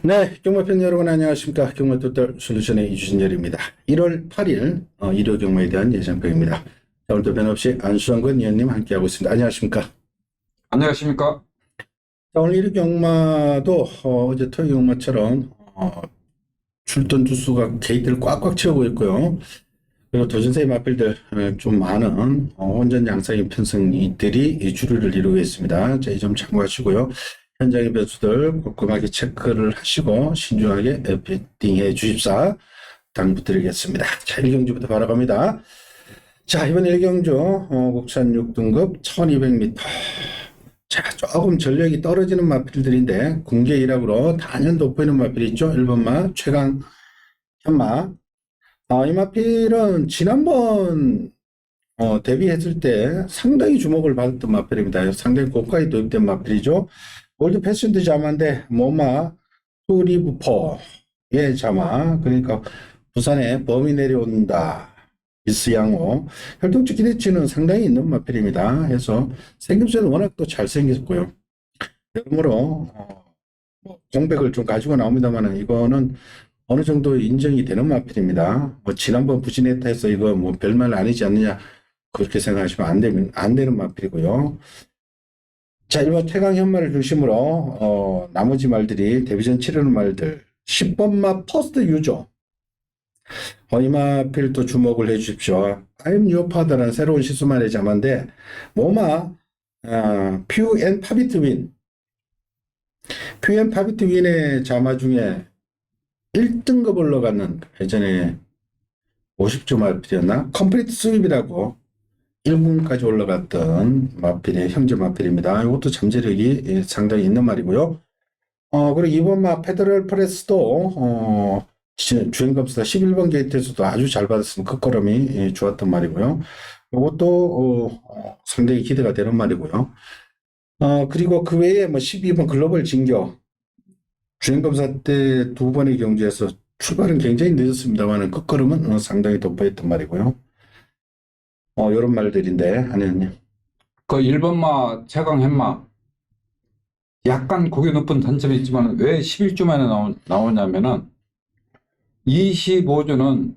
네, 경마팬 여러분 안녕하십니까. 경마토탈 솔루션의 이주진열입니다. 1월 8일 일요 경마에 대한 예상평입니다. 자, 오늘도 변함없이 안수환권 위원님 함께하고 있습니다. 안녕하십니까. 안녕하십니까? 자, 오늘 일요 경마도 어제 토요 경마처럼 출전 주수가 게이트를 꽉꽉 채우고 있고요. 그리고 도전세의 마필들 좀 많은 혼전 양상의 편성이들이 주류를 이루고 있습니다. 자, 이 점 참고하시고요. 현장의 변수들 꼼꼼하게 체크를 하시고 신중하게 베팅해 주십사 당부드리겠습니다. 자, 1경주부터 바로 갑니다. 자, 이번 1경주 국산 6등급 1200m. 자, 조금 전력이 떨어지는 마필들인데 군계 1학으로 단연 돋보이는 마필이 있죠. 1번마 최강 현마. 이 마필은 지난번 데뷔했을 때 상당히 주목을 받았던 마필입니다. 상당히 고가에 도입된 마필이죠. 월드 패션드 자마인데 모마 투리브포의 자마, 그러니까 부산에 범이 내려온다 미스양호. 혈통적 기대치는 상당히 있는 마필입니다. 해서 생김새는 워낙 또 잘생겼고요. 여러모로 공백을 좀 가지고 나옵니다만 이거는 어느 정도 인정이 되는 마필입니다. 지난번 부진했다 해서 이거 별말 아니지 않느냐 그렇게 생각하시면 안 되는 마필이고요. 자, 일반 태강 현마를 중심으로 나머지 말들이 데뷔전 치르는 말들 10번마 퍼스트 유저 이 마필도 주목을 해 주십시오. I'm your father라는 새로운 시수만의 자마인데 모마 퓨 앤 파비트 윈 퓨 앤 파비트 윈의 자마 중에 1등급 올라가는 예전에 50조 마필이었나? 컴플리트 스윕이라고 1군까지 올라갔던 마필의 형제 마필입니다. 이것도 잠재력이 상당히 있는 말이고요. 그리고 이번 마 페더럴 프레스도 주행검사 11번 게이트에서도 아주 잘 받았으면 끝걸음이 좋았던 말이고요. 이것도 상당히 기대가 되는 말이고요. 그리고 그 외에 12번 글로벌 진격 주행검사 때 두 번의 경주에서 출발은 굉장히 늦었습니다만 끝걸음은 상당히 돋보였던 말이고요. 이런 말들인데, 하느님. 그 1번마 최강 햇마 약간 고개 높은 단점이 있지만 왜 11주 만에 나오냐면은 25주는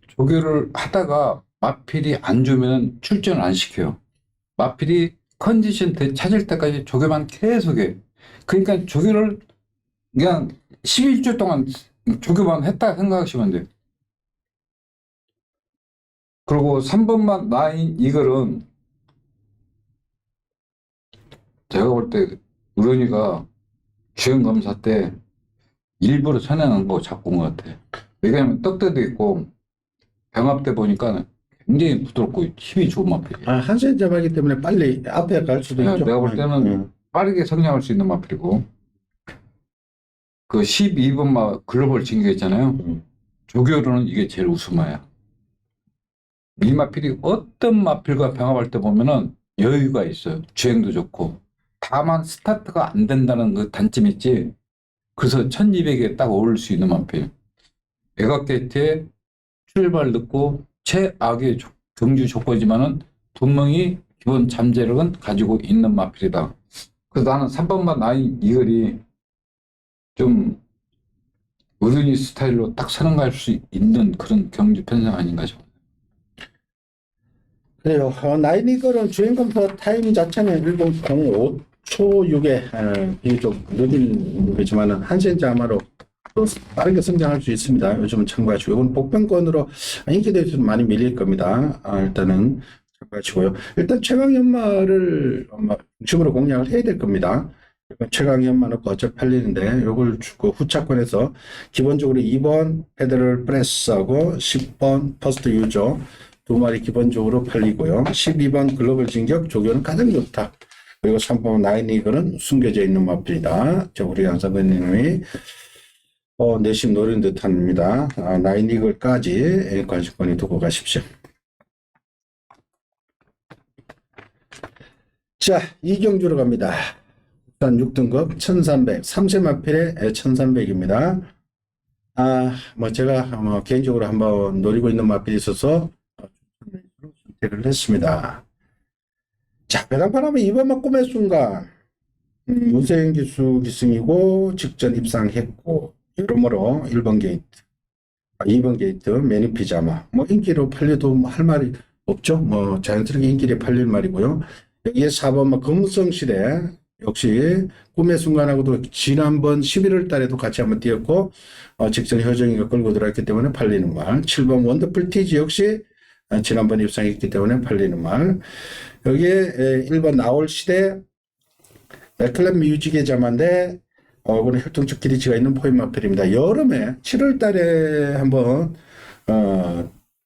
조교를 하다가 마필이 안 주면 출전을 안 시켜요. 마필이 컨디션 찾을 때까지 조교만 계속해. 그러니까 조교를 그냥 11주 동안 조교만 했다 생각하시면 돼요. 그리고 3번만 나인 이글은 제가 볼 때 우런이가 주행검사 때 일부러 선행한 거 잡고 온 것 같아요. 왜냐하면 떡대도 있고 병합 때 보니까 굉장히 부드럽고 힘이 좋은 마필이에요. 한센 자마기 때문에 빨리 앞에 갈 수도 있죠. 내가 볼 때는 빠르게 성장할 수 있는 마필이고 그 12번마 글로벌 진격 있잖아요. 조교로는 이게 제일 우수마야. 이 마필이 어떤 마필과 병합할 때 보면은 여유가 있어요. 주행도 좋고. 다만 스타트가 안 된다는 그 단점이 있지. 그래서 1200에 딱 어울릴 수 있는 마필. 외곽게이트에 출발 늦고 최악의 경주 조건이지만은 분명히 기본 잠재력은 가지고 있는 마필이다. 그래서 나는 3번만 나인 이글이 좀 어른이 스타일로 딱 선행할 수 있는 그런 경주 편성 아닌가 싶어요. 그래요. 나이니걸은 주행검사 타임 자체는 1.05초 6에 비교적 느린 거지만은 한센 자마로 또 빠르게 성장할 수 있습니다. 요즘은 참고하시고, 이건 복병권으로 인기대에서 많이 밀릴 겁니다. 일단은 참고하시고요. 일단 최강 연마를 중심으로 공략을 해야 될 겁니다. 최강 연마 넣고 어차피 팔리는데, 요걸 주고 후차권에서 기본적으로 2번 페더럴 프레스하고 10번 퍼스트 유저 두 마리 기본적으로 팔리고요. 12번 글로벌 진격 조교는 가장 좋다. 그리고 3번 나인이글은 숨겨져 있는 마필이다. 우리 양사부님이 내심 노린 듯합니다. 나인이글까지 관심권이 두고 가십시오. 자, 이경주로 갑니다. 일단 6등급 1300 3세 마필의 1300입니다. 제가 개인적으로 한번 노리고 있는 마필이 있어서 선택을 했습니다. 자, 배당판 하면 2번만 꿈의 순간 문세영 기수 기승이고 직전 입상했고 여러모로 1번 게이트, 2번 게이트, 매니피자마 뭐 인기로 팔려도 뭐 할 말이 없죠. 뭐 자연스럽게 인기에 팔릴 말이고요. 여기에 4번 뭐 금성시대 역시 꿈의 순간하고도 지난번 11월 달에도 같이 한번 뛰었고 직전 효정이가 끌고 들어왔기 때문에 팔리는 말. 7번 원더풀 티지 역시 지난번 입상했기 때문에 팔리는 말. 여기에 1번 나올 시대 클럽 뮤직의 자만데 그는 혈통적 기리치가 있는 포인마필입니다. 여름에 7월 달에 한번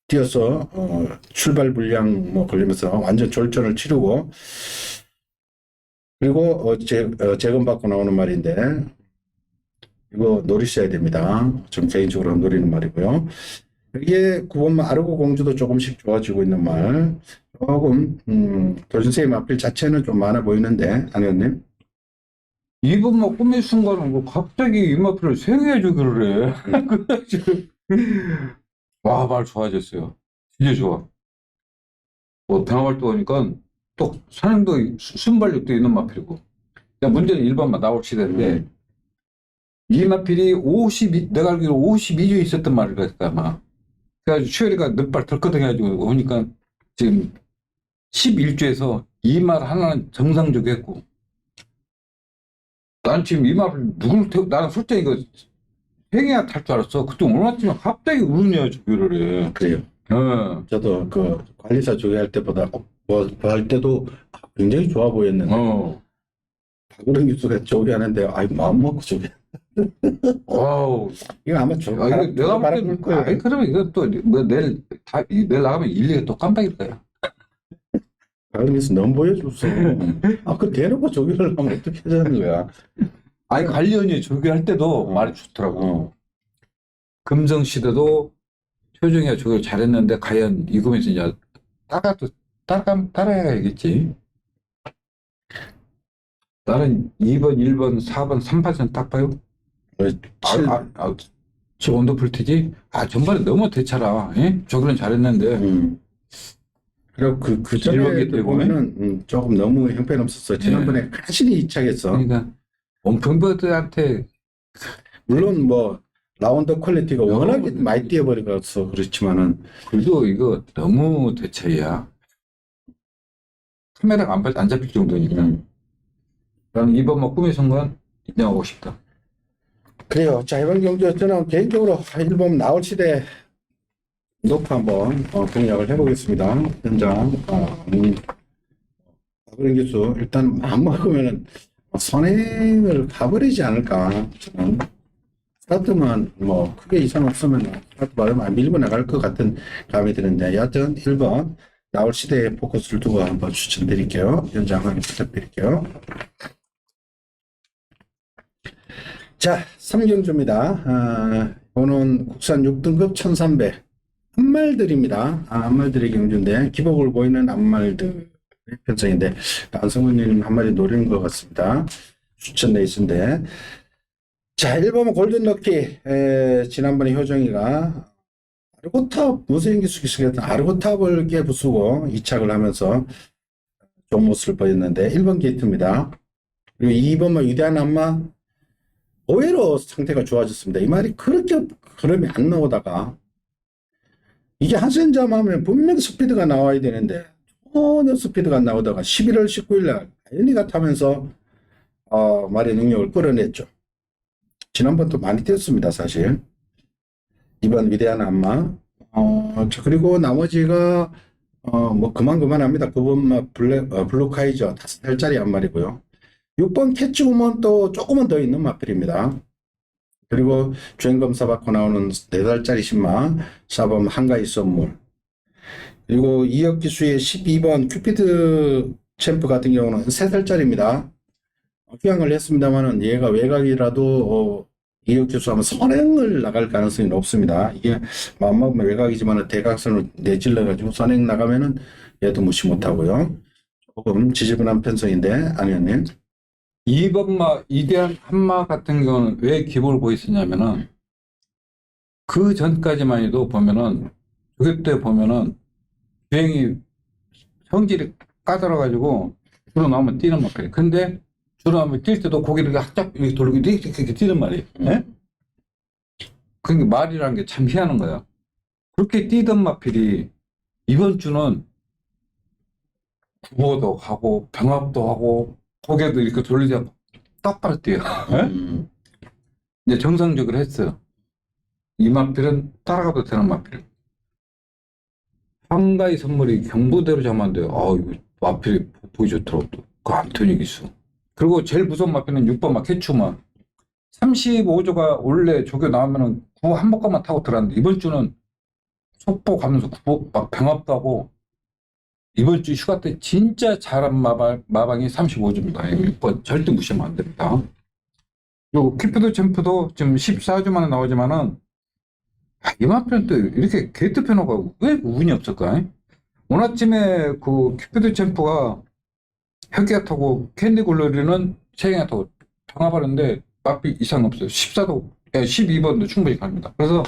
뛰어서 출발 불량 뭐 걸리면서 완전 졸전을 치르고 그리고 재검받고 나오는 말인데 이거 노리셔야 됩니다. 좀 개인적으로 노리는 말이고요. 여기에 9번 아르고 공주도 조금씩 좋아지고 있는 말. 조금 도준세의 마필 자체는 좀 많아 보이는데 안 의원님? 2번 막 꿈의 순간은 뭐 갑자기 이마표를 생해 주기를 해. 그래가지고 와, 말 좋아졌어요. 진짜 좋아. 뭐 변화활동 하니까 또 선행도 순발력도 있는 마필이고. 문제는 1번만 나올 시대인데 이 마필이 52, 내가 알기로 52주 있었던 말을 했다 아마. 그래가지고 추열이가 넉발 덜커덩 해가지고 오니까 지금 11주에서 이 말 하나는 정상적이 했고 난 지금 이 말을 누구를 태우, 나는 솔직히 이거 행해야 탈 줄 알았어. 그때 올랐지만 갑자기 우르냐 조교를 해. 그래요. 저도 그 관리사 조회할 때보다 뭐 할 때도 굉장히 좋아 보였는데 박으른 교수가 조회하는데 아이 마음 먹고 조회. 와우. 이거 아마 이거 내가 볼 때, 아니, 그러면 이거 또, 뭐, 내일 나가면 일리가 또 깜빡일 거야. 박으른 너무 보여줬어. 그 대놓고 조회를 하면 어떻게 하자는 거야. 아니, 관련이 조교할 때도 말이 좋더라고. 금성시대도 효정이가 조교를 잘했는데, 과연 이거면서 이제, 따라야겠지. 나는 2번, 1번, 4번, 3번은 딱 봐요. 저 원더풀 티지? 전반에 너무 대차라. 예? 조교는 잘했는데. 그리고 그 전에 보면은 조금 너무 형편없었어. 지난번에 간신히 이착했어. 그러니까 원평버드한테 물론 뭐 라운드 퀄리티가 워낙에 많이 뛰어버려서 그렇지만은 그래도 이거 너무 대차이야. 카메라가 안 잡힐 정도니까. 나는 2번 뭐 꿈의 순간 인정하고 싶다. 그래요. 자, 이번 경주 저는 개인적으로 1번 나올 시대 노프 한번 공략을 해보겠습니다. 현장 박으린 교수 일단 안 먹으면은 선행을 가버리지 않을까. 저는 스타트만 뭐 크게 이상 없으면 스타트 바르면 밀고 나갈 것 같은 감이 드는데 여하튼 1번 나올 시대에 포커스를 두고 한번 추천드릴게요. 현장 확인 부탁드릴게요. 자, 3경주입니다. 이거는 국산 6등급 1300 암말들입니다. 암말들의 경주인데 기복을 보이는 암말들 편성인데 안성훈님 한 마리 노리는 것 같습니다. 추천 레이스인데 자, 1번은 골든럭키. 지난번에 효정이가 아르고탑 무쇠인 기술기술했던 아르고탑을 깨부수고 이착을 하면서 좋은 모습을 보였는데 1번 게이트입니다. 그리고 2번은 위대한 안마 의외로 상태가 좋아졌습니다. 이 말이 그렇게 흐름이 안 나오다가 이게 한센잠 하면 분명 스피드가 나와야 되는데 전혀 스피드가 안 나오다가 11월 19일 날 다현이가 타면서 말의 능력을 끌어냈죠. 지난번도 많이 뛰었습니다. 사실 2번 위대한 안마 그리고 나머지가 뭐 그만합니다. 9번 블루카이저 5살짜리 한 마리고요. 6번 캐치우먼 또 조금은 더 있는 마필입니다. 그리고 주행검사 받고 나오는 4살짜리 신마 4번 한가위 선물 그리고 이혁 기수의 12번 큐피드 챔프 같은 경우는 3살짜리입니다. 휴양을 했습니다만은 얘가 외곽이라도 이혁 기수하면 선행을 나갈 가능성이 높습니다. 이게 마음먹으면 외곽이지만 대각선을 내질러가지고 선행 나가면은 얘도 무시 못하고요. 조금 지지분한 편성인데 안 의원님. 2번마 이대한 한마 같은 경우는 왜 기복을 보였었냐면은 그 전까지만 해도 보면은 조교 때 보면은 주행이 성질이 까다로워가지고 주로 나오면 뛰는 마필. 근데 주로 뛸 때도 고개를 학잡 이렇게 돌리고 이렇게 뛰는 말이에요. 예? 그러니까 말이라는 게 참 희한한 거야. 그렇게 뛰던 마필이 이번 주는 구보도 하고 병합도 하고 고개도 이렇게 돌리지 않고 똑바로 뛰어. 예? 이제 정상적으로 했어요. 이 마필은 따라가도 되는 마필. 한가위 선물이 경부대로 잡았는데 이거 마필이 보기 좋더라고. 그 안토니 기수. 그리고 제일 무서운 마필은 6번 마케추만. 35조가 원래 조교 나오면은 9 한 번만 타고 들어갔는데 이번 주는 속보 가면서 9 막 병합도 하고 이번 주 휴가 때 진짜 잘한 마방이 35조입니다. 이거 6번 절대 무시하면 안 됩니다. 그리고 키프드 챔프도 지금 14주 만에 나오지만은 이 마필은 또 이렇게 게이트 편호가 왜 운이 없을까? 오늘 아침에 그 키프드 챔프가 혁기가 타고 캔디 글로리는 세경이가 타고 병합하는데 마필 이상 없어요. 14도, 12번도 충분히 갑니다. 그래서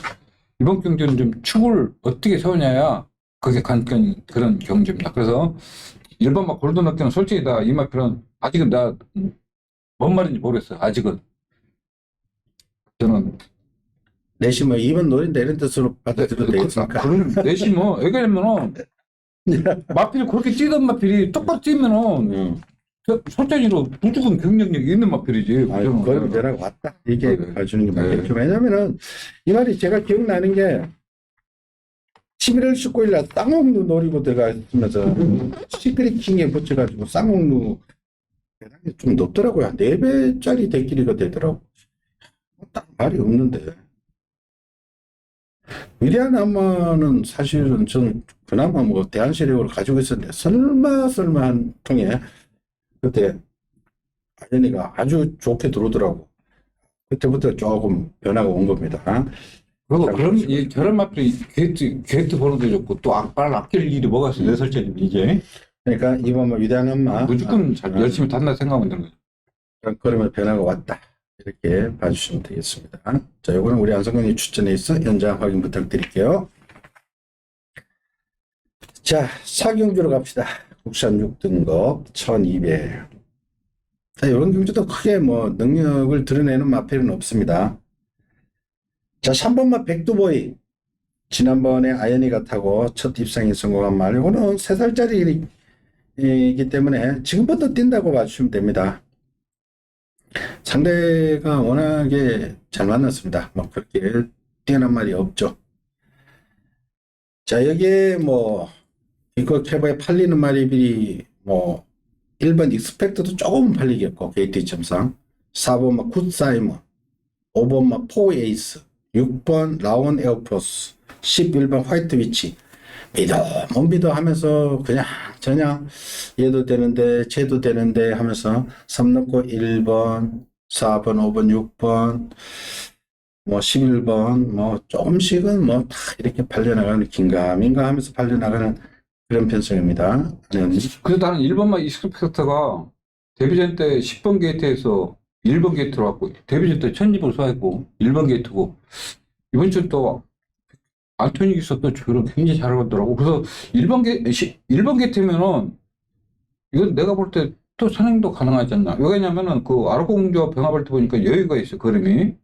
이번 경기는 좀 축을 어떻게 세우냐야 그게 관건 그런 경기입니다. 그래서 1번 막 골든 럭키는 솔직히 이 마필은 아직은 뭔 말인지 모르겠어요. 아직은 저는 내심 뭐 2번 노린다 이런 뜻으로 받아들여도 되겠습니까? 그런 내심 뭐 왜냐면은 마필이 그렇게 뛰던 마필이 똑바로 뛰면은 솔직히로 무조건 경쟁력이 있는 마필이지. 그러면 전화가 왔다 이게 네. 봐주는 게 맞겠죠. 왜냐면은 이 말이 제가 기억나는 게 11월 19일 날 쌍옥루 노리고 들어가면서 시크릿킹에 붙여가지고 쌍옥루 대단히 좀 높더라고요. 4배짜리 대끼리가 되더라고. 딱 말이 없는데. 위대한 아마는 사실은 전 그나마 뭐 대한세력을 가지고 있었는데 설마 한 통에 그때 아연이가 아주 좋게 들어오더라고. 그때부터 조금 변화가 온 겁니다. 그리고 저런 마필이 게이트 번호도 좋고 또 악발 아낄 일이 뭐가 있어. 내 설정이 이제. 그러니까 이번 뭐 위대한 엄마 무조건 열심히 단다 생각하면 되는 거죠. 그러면 변화가 왔다. 이렇게 봐주시면 되겠습니다. 자, 요거는 우리 안성근이 추천해 있어 현장 확인 부탁드릴게요. 자, 사경주로 갑시다. 국산 6등급 1200. 자, 이런 경주도 크게 뭐 능력을 드러내는 마필은 없습니다. 자, 3번마 백두보이. 지난번에 아연이가 타고 첫 입상에 성공한 말. 이거는 3살짜리이기 때문에 지금부터 뛴다고 봐주시면 됩니다. 상대가 워낙에 잘 만났습니다. 뭐 그렇게 뛰어난 말이 없죠. 자, 여기에 뭐 이거 캐버에 팔리는 말이 뭐 1번 익스펙트도 조금 팔리겠고 게이트 2.3, 4번 막 굿사이먼, 5번 막 포에이스, 6번 라온 에어포스, 11번 화이트 위치. 못 믿어 하면서 그냥 얘도 되는데 쟤도 되는데 하면서 3 넣고 1번 4번 5번 6번 뭐 11번 뭐 조금씩은 뭐 다 이렇게 팔려나가는 긴가민가 하면서 팔려나가는 그런 편성입니다. 그래서 나는 1번만 익스펙터가 데뷔전 때 10번 게이트에서 1번 게이트로 왔고 데뷔전 때 1000집을 소화했고 1번 게이트고 이번 주 또 안토니 기수 또 저를 굉장히 잘하더라고. 그래서 1번 게이트면은 이건 내가 볼 때 또 선행도 가능하지 않나. 왜냐면은 그 아르공주와 병합할 때 보니까 여유가 있어, 그림이.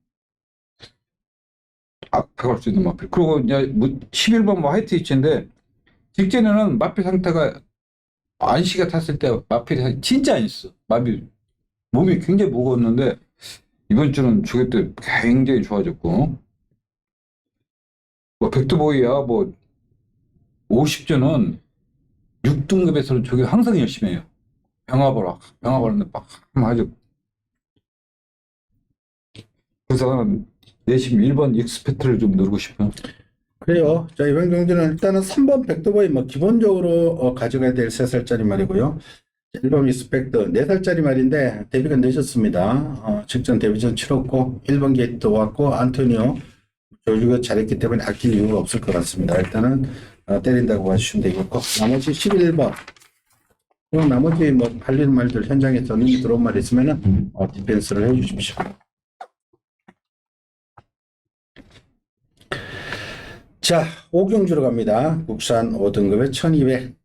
앞에 갈 수 있는 마필. 그리고 이제 11번 뭐 화이트 위치인데 직전에는 마필 상태가 안시가 탔을 때 마필이 진짜 안 있어. 몸이 굉장히 무거웠는데 이번 주는 주계 때 굉장히 좋아졌고 뭐 백두보이야 뭐 50조는 6등급에서는 저게 항상 열심히 해요. 병합을 하는데 막 아주 그래서 내심 1번 익스펙트를 좀 누르고 싶어요. 그래요. 자, 이번 경기는 일단은 3번 백도보이 뭐 기본적으로 가져가야 될 3살짜리 말이고요. 1번 익스펙트 4살짜리 말인데 데뷔가 늦었습니다. 직전 데뷔전 치렀고 1번 게이트 왔고 안토니오 조주가 잘했기 때문에 아낄 이유가 없을 것 같습니다. 일단은 때린다고 봐주시면 되겠고 나머지 11번 그럼 나머지 뭐 팔리는 말들 현장에서 눈이 들어온 말 있으면은 디펜스를 해주십시오. 자, 5경주로 갑니다. 국산 5등급에 1200.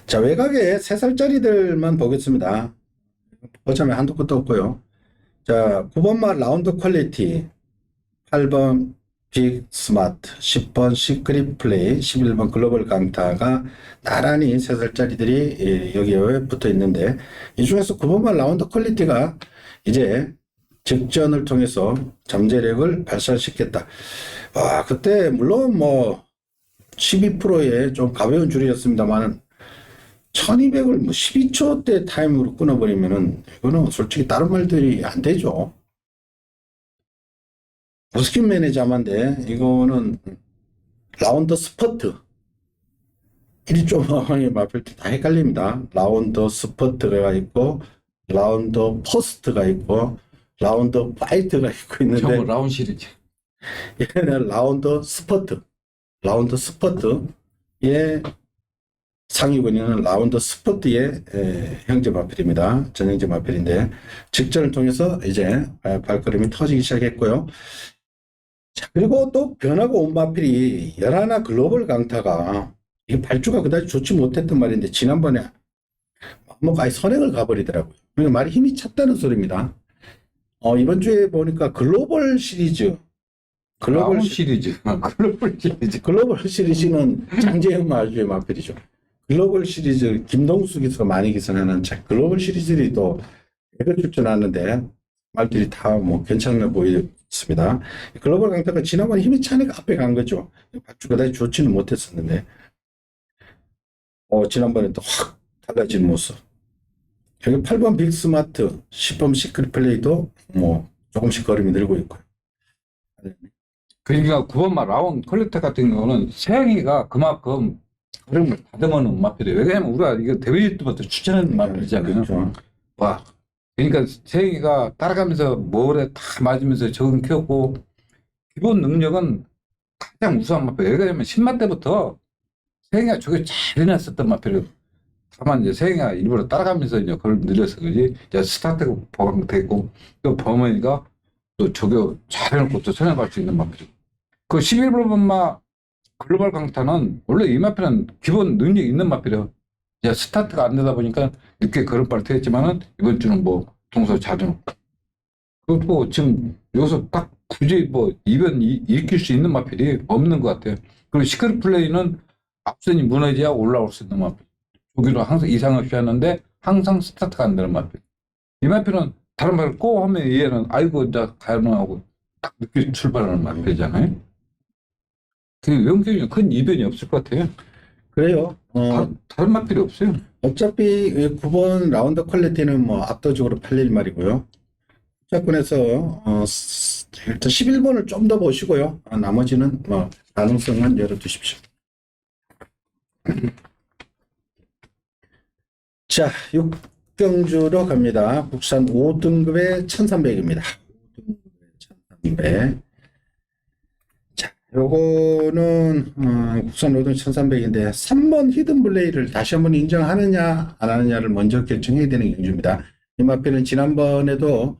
자, 외곽에 3살짜리들만 보겠습니다. 어쩌면 한도 끝도 없고요. 자, 9번마 라운드 퀄리티, 8번 빅 스마트, 10번 시크릿 플레이, 11번 글로벌 강타가 나란히 3살짜리들이 여기에 붙어 있는데, 이 중에서 9번마 라운드 퀄리티가 이제 직전을 통해서 잠재력을 발산시켰다. 와, 그때 물론 뭐 12%의 좀 가벼운 줄이었습니다만 1200을 뭐 12초대 타임으로 끊어버리면은 이거는 솔직히 다른 말들이 안 되죠. 버스킨 매니저만데 이거는 라운드 스퍼트 1.5의 마필 때 다 헷갈립니다. 라운드 스퍼트가 있고 라운드 포스트가 있고 라운드 파이트가 있고 있는데 저거 라운 시리즈. 얘는 라운드 스퍼트의 상위권위는 라운드 스퍼트의 형제 마필입니다. 전형제 마필인데 직전을 통해서 이제 발걸음이 터지기 시작했고요. 자, 그리고 또 변하고 온 마필이 열하나 글로벌 강타가 이게 발주가 그다지 좋지 못했던 말인데 지난번에 뭐 아예 선행을 가버리더라고요. 그러니까 말이 힘이 찼다는 소리입니다. 이번 주에 보니까 글로벌 시리즈 라운 시리즈. 글로벌 시리즈. 글로벌 시리즈는 장재현 마주의 마필이죠. 글로벌 시리즈 김동수 기수가 많이 기선하는 책 글로벌 시리즈들이 또 애가 출전하는데 말들이 다 뭐 괜찮아 보였습니다. 글로벌 강타가 지난번에 힘이 차니까 앞에 간 거죠. 발주가 그다지 좋지는 못했었는데 지난번에 또 확 달라진 모습. 여기 8번 빅스마트, 10번 시크릿 플레이도 뭐 조금씩 걸음이 늘고 있고요. 그러니까 9번마 라운 퀄리티 같은 경우는 세영이가 그만큼 그림을 다듬어놓은 마필이에요. 왜냐면 우리가 이거 대회 때부터 추천하는 마필이잖아요. 그렇죠. 와. 그러니까 세영이가 따라가면서 뭐래 다 맞으면서 적응 키웠고 기본 능력은 가장 우수한 마필. 왜냐면 10만 때부터 세영이가 저게 잘 해놨었던 마필이에요. 다만 이제 세영이가 일부러 따라가면서 이제 그걸 늘려서 그지. 이제 스타트가 보강되고 또 범원이가 또 저게 잘 해놓고 또 선행할 수 있는 마필이고. 그 11번마 글로벌 강타는 원래 이 마필은 기본 능력이 있는 마필이에요. 이제 스타트가 안 되다 보니까 늦게 걸음발을 트였지만은 이번 주는 뭐 동서 잘해놓고. 그리고 지금 여기서 딱 굳이 뭐 이변 일으킬 수 있는 마필이 없는 것 같아요. 그리고 시크릿 플레이는 앞선이 무너져야 올라올 수 있는 마필. 조기로 항상 이상 없이 하는데 항상 스타트가 안 되는 마필. 이 마필은 다른 말을 꼭 하면 얘는 아이고 나 가능하고 딱 늦게 출발하는 마필이잖아요. 그 외형적인 큰 이변이 없을 것 같아요. 그래요. 다른 마필이 없어요. 어차피 9번 라운드 퀄리티는 뭐 압도적으로 팔릴 말이고요. 자권에서 일단 11번을 좀 더 보시고요. 나머지는 뭐 가능성은 열어두십시오. 자, 6경주로 갑니다. 국산 5등급의 1300입니다. 5등급의 1300. 자, 요거는 국산 5등 1300인데 3번 히든 블레이를 다시 한번 인정하느냐 안 하느냐를 먼저 결정해야 되는 경주입니다. 이 마필은 지난번에도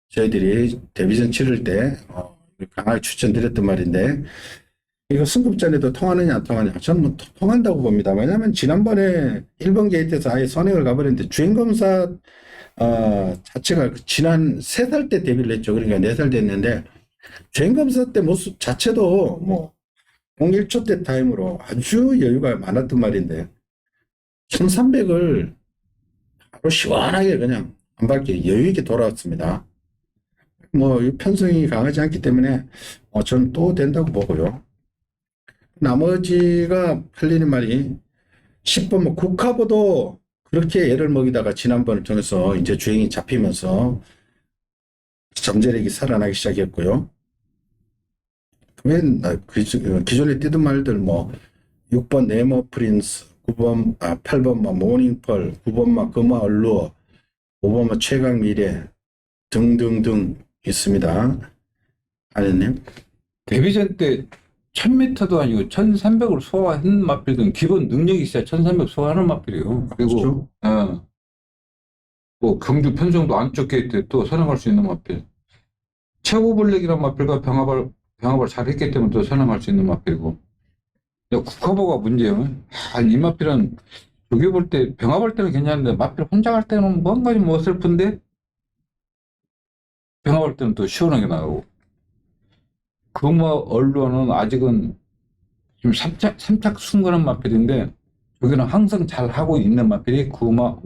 저희들이 데뷔전 치를 때 강하게 추천드렸던 말인데 이거 승급전에도 통하느냐 안 통하느냐 저는 뭐 통한다고 봅니다. 왜냐하면 지난번에 1번 게이트에서 아예 선행을 가버렸는데 주행검사 자체가 지난 3살 때 데뷔를 했죠. 그러니까 4살 됐는데 주행검사 때 모습 자체도 뭐 01초 때 타임으로 아주 여유가 많았던 말인데 1300을 바로 시원하게 그냥 한 바퀴 여유있게 돌아왔습니다. 뭐 편성이 강하지 않기 때문에 저는 또 된다고 보고요. 나머지가 팔리는 말이 10번 뭐 국카보도 그렇게 애를 먹이다가 지난번을 통해서 이제 주행이 잡히면서 잠재력이 살아나기 시작했고요. 기존에 뛰던 말들 뭐 6번 네모 프린스, 8번 모닝펄, 9번 금화 얼루어, 5번 최강 미래 등등등 있습니다. 아니님 데뷔전 때 1000m도 아니고 1300을 소화한 마필은 기본 능력이 있어야 1300 소화하는 마필이에요. 그리고 그렇죠? 뭐 경주 편성도 안쪽 게이트에 또 선행할 수 있는 마필. 최고 블랙이란 마필과 병합을 잘 했기 때문에 또 선행할 수 있는 마필이고. 국화보가 문제예요. 이마필은 조개 볼 때, 병아 볼 때는 괜찮은데 마필 혼자 갈 때는 뭔가 좀 어설픈데 병아 볼 때는 또 시원하게 나오고. 금화 얼로는 아직은 좀 삼착 순간한 마필인데 여기는 항상 잘 하고 있는 마필이 금화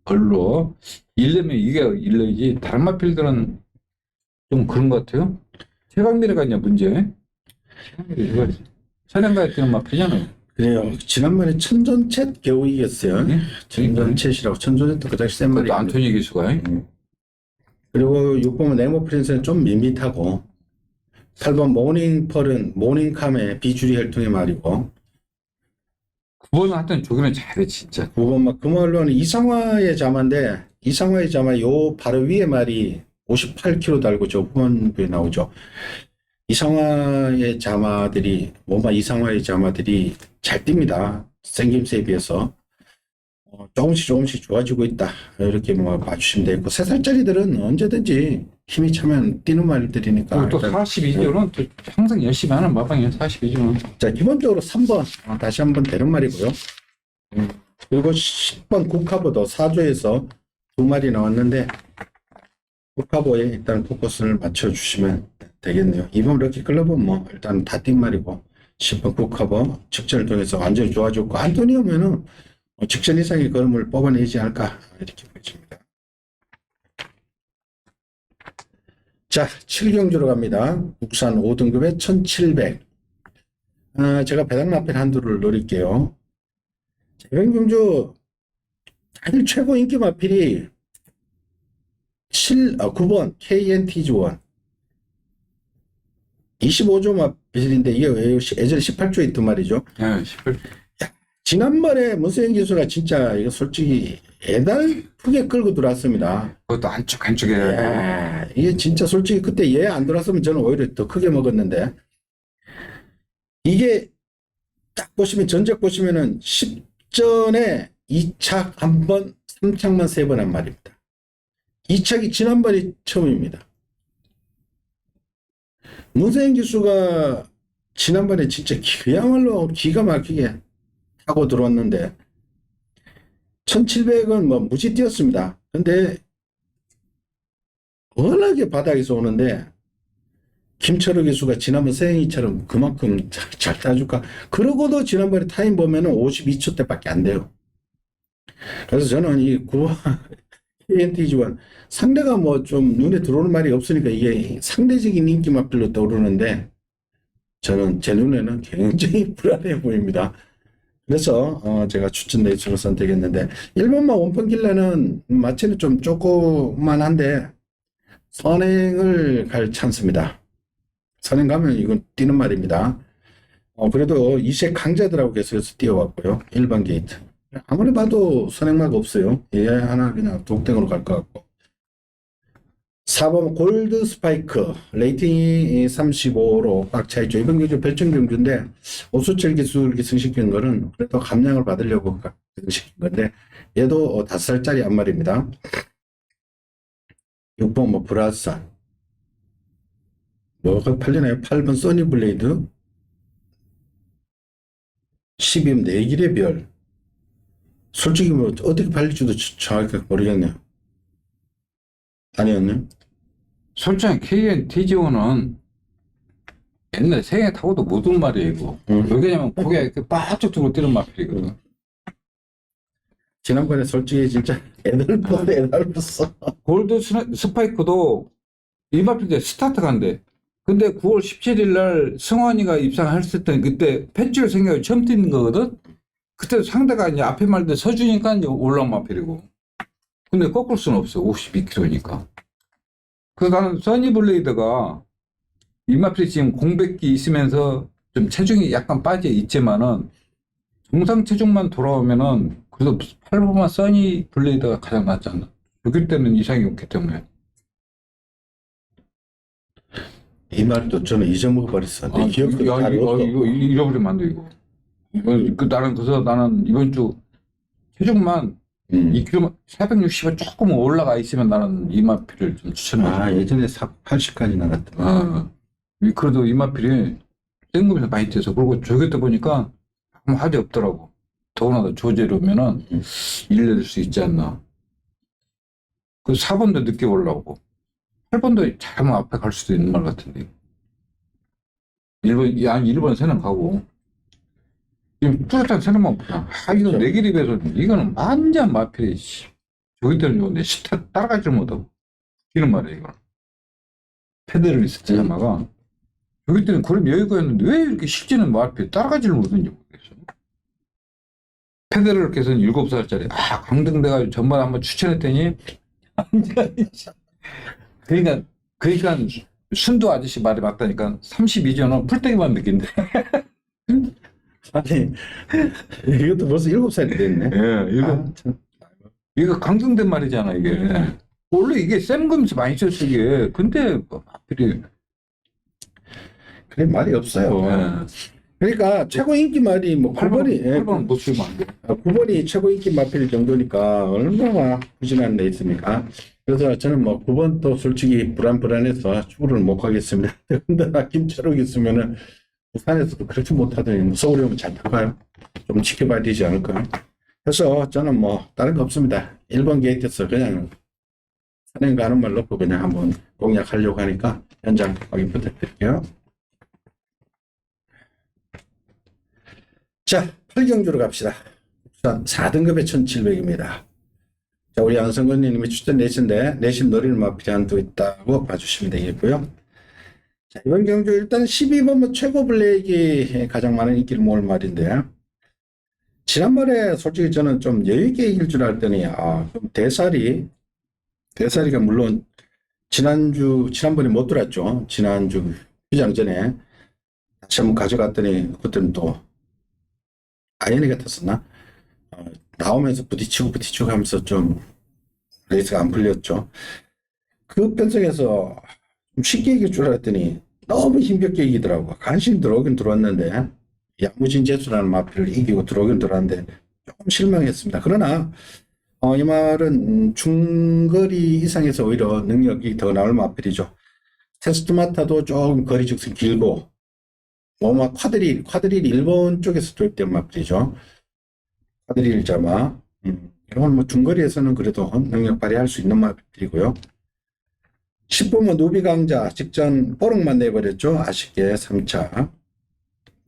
얼로. 일레면 이게 일레지 다른 마필들은 좀 그런 것 같아요. 최강미래가 이제 문제. 최강미래 이거 사냥가에 뜨는 마필이잖아요. 그래요. 지난번에 천존챗 겨우 이겼어요. 네? 천존챗이라고. 천존챗도 그 당시 센 말이. 그것도 안토니 기수가. 그리고 6번은 네모 프린스는 좀 밋밋하고, 8번 모닝펄은 모닝캄의 비주리 혈통의 말이고, 9번은 하여튼 조기는 잘해 진짜. 9번 막 금화로는 이상화의 자마인데, 이상화의 자마 요 바로 위에 말이 58kg 달고 저 후반부에 나오죠. 이상화의 자마들이, 뭔가 이상화의 자마들이 잘 뜁니다. 생김새에 비해서. 조금씩 좋아지고 있다. 이렇게 뭐 봐주시면 되고, 3살짜리들은 언제든지 힘이 차면 뛰는 말들이니까. 또 일단 42조는 또 항상 열심히 하는 마방이야 42조는. 자, 기본적으로 3번 다시 한번 되는 말이고요. 그리고 10번 국카보도 4조에서 2마리 나왔는데 국카보에 일단 포커스를 맞춰주시면 되겠네요. 2번 럭키 클럽은 뭐 일단 다 뛴 말이고 10번 국카보 직전을 통해서 완전히 좋아졌고 안토니오면은 직전 이상의 걸음을 뽑아내지 않을까 이렇게 보여집니다. 자, 7경주로 갑니다. 국산 5등급에 1700. 제가 배당 마필 한두를 노릴게요. 배당경주 사실 최고 인기 마필이 9번 KNTG1 25조 마필인데 이게 왜 예전에 18조에 있던 말이죠. 예, 18. 지난번에 문세영 기수가 진짜 이거 솔직히 애달프게 끌고 들어왔습니다. 그것도 안쪽에. 야, 이게 진짜 솔직히 그때 얘 안 들어왔으면 저는 오히려 더 크게 먹었는데 이게 딱 보시면 전적 보시면은 10전에 2착 1번, 3착만 3번 한 말입니다. 2착이 지난번이 처음입니다. 문세영 기수가 지난번에 진짜 그야말로 기가 막히게 타고 들어왔는데 1700은 뭐 무지 뛰었습니다. 근데 워낙에 바닥에서 오는데 김철우 기수가 지난번 세영이처럼 그만큼 잘 따줄까? 그러고도 지난번에 타임 보면은 52초대밖에 안 돼요. 그래서 저는 이 9번 KNTG1 상대가 뭐 좀 눈에 들어오는 말이 없으니까 이게 상대적인 인기 마필로 떠오르는데 저는 제 눈에는 굉장히 불안해 보입니다. 그래서 제가 추천 레이스로 선택했는데 1번만 원펀길라는 마치는 좀 조그만한데 선행을 갈 찬스입니다. 선행 가면 이건 뛰는 말입니다. 그래도 이색 강자들하고 계속해서 뛰어왔고요. 1번 게이트. 아무리 봐도 선행마가 없어요. 얘 하나 그냥 독땡으로 갈 것 같고. 4번 골드 스파이크. 레이팅이 35로 꽉 차있죠. 이번 경주 별점 경주인데 오수철 기술기 승시킨 거는 그래도 감량을 받으려고 승시킨 건데 얘도 5살짜리 한 마리입니다. 6번 뭐 브라산. 뭐가 팔리나요? 8번 써니블레이드 12번 내길의 별. 솔직히 뭐 어떻게 팔릴지도 정확하게 모르겠네요. 아니었네요. 솔직히 KNTG1은 옛날에 생애 타고도 못 온 말이에요 이거. 왜냐면 고개 이렇게 바짝 들고 뛰는 마필이거든. 지난번에 솔직히 진짜 애달팠어. 골드 스파이크도 이 마필 때 스타트 간대. 근데 9월 17일 날 승환이가 입상했을 때 그때 팬줄 생각이 처음 뛰는 거거든. 그때 상대가 이제 앞에 말대 서주니까 이제 올라온 마필이고. 근데 꺾을 수는 없어. 52kg니까. 그래서 나는 써니블레이드가 이 마필이 지금 공백기 있으면서 좀 체중이 약간 빠져 있지만은 정상 체중만 돌아오면은 그래도 8번만 써니블레이드가 가장 낫지 않나. 여기 때는 이상이 없기 때문에. 이 말도 저는 잊어먹어버렸어. 내 기억도 잘 없어. 이거 잃어버리면 안 돼, 이거. 나는 이번 주 체중만 2kg, 460에 조금 올라가 있으면 나는 이마필을 좀 추천해. 예전에 80까지 나갔다. 그래도 이마필이 뜬금에서 많이 뛰어서. 그리고 저기 때 보니까 아무 하지 없더라고. 더구나 조제로면은 1년 수 있지 않나. 그 4번도 늦게 올라오고 8번도 잘하면 앞에 갈 수도 있는 말 같은데 1번 세는 가고 지금 뚜렷한 세는만 보자. 이거 내 길이 배서 이거는 완전 마필이 저기 때는 좋은데 시타 따라가지를 못하고 이런 말이야 이거. 페데럴리스트 자마가 저기 때는 그럼 여유가 있는데 왜 이렇게 실제는 마필 따라가지를 못하는지 모르겠어. 페데럴께서는 7살짜리 강등돼가지고 전반 한번 추천했더니 그러니까 순두 아저씨 말이 맞다니까 32전은 풀떼기만 느낀대. 아니, 이것도 벌써 7살이 됐네. 예, 이거 강등된 말이잖아 이게. 원래 이게 쌤금스 많이 썼어 이게. 근데 뭐 하필이 그래 말이 없어요. 예. 그러니까 최고 인기 말이 뭐 9번이 8번은 못 쓰면 안 돼. 9번이 최고 인기 마필 정도니까 얼마나 부진한 데 있습니까? 그래서 저는 뭐 9번도 솔직히 불안해서 축구를 못 가겠습니다. 근데 김철욱 있으면은 부산에서도 그렇게 못하더니 서울에 오면 잘 나가요. 좀 지켜봐야 되지 않을까? 그래서 저는 뭐 다른 거 없습니다. 1번 게이트에서 그냥 선행 가는 말 넣고 그냥 한번 공략하려고 하니까 현장 확인 부탁드릴게요. 자, 8경주로 갑시다. 우선 4등급의 1700입니다. 자, 우리 안성근님이 추천 내신데 내신 노리는 마필이 한두 있다고 봐주시면 되겠고요. 자, 이번 경주 일단 12번 최고 블랙이 가장 많은 인기를 모을 말인데 지난번에 솔직히 저는 좀 여유있게 이길 줄 알았더니 좀 대사리가 물론 지난번에 못 들었죠. 지난주 휴장 전에 다시 한번 가져갔더니 그때는 또 아이언이 같았었나? 나오면서 부딪히고 하면서 좀 레이스가 안 풀렸죠. 그 편성에서 좀 쉽게 이길 줄 알았더니 너무 힘겹게 이기더라고. 간신히 들어오긴 들어왔는데 야무진 재수라는 마필을 이기고 들어오긴 들어왔는데 조금 실망했습니다. 그러나 이 말은 중거리 이상에서 오히려 능력이 더 나올 마필이죠. 테스트마타도 조금 거리 직선 길고 막 쿼드릴 일본 쪽에서 도입된 마필이죠. 쿼드릴 자마 이건 뭐 중거리에서는 그래도 능력 발휘할 수 있는 마필이고요. 10번은 누비 강자 직전 뽀록만 내버렸죠. 아쉽게 3차.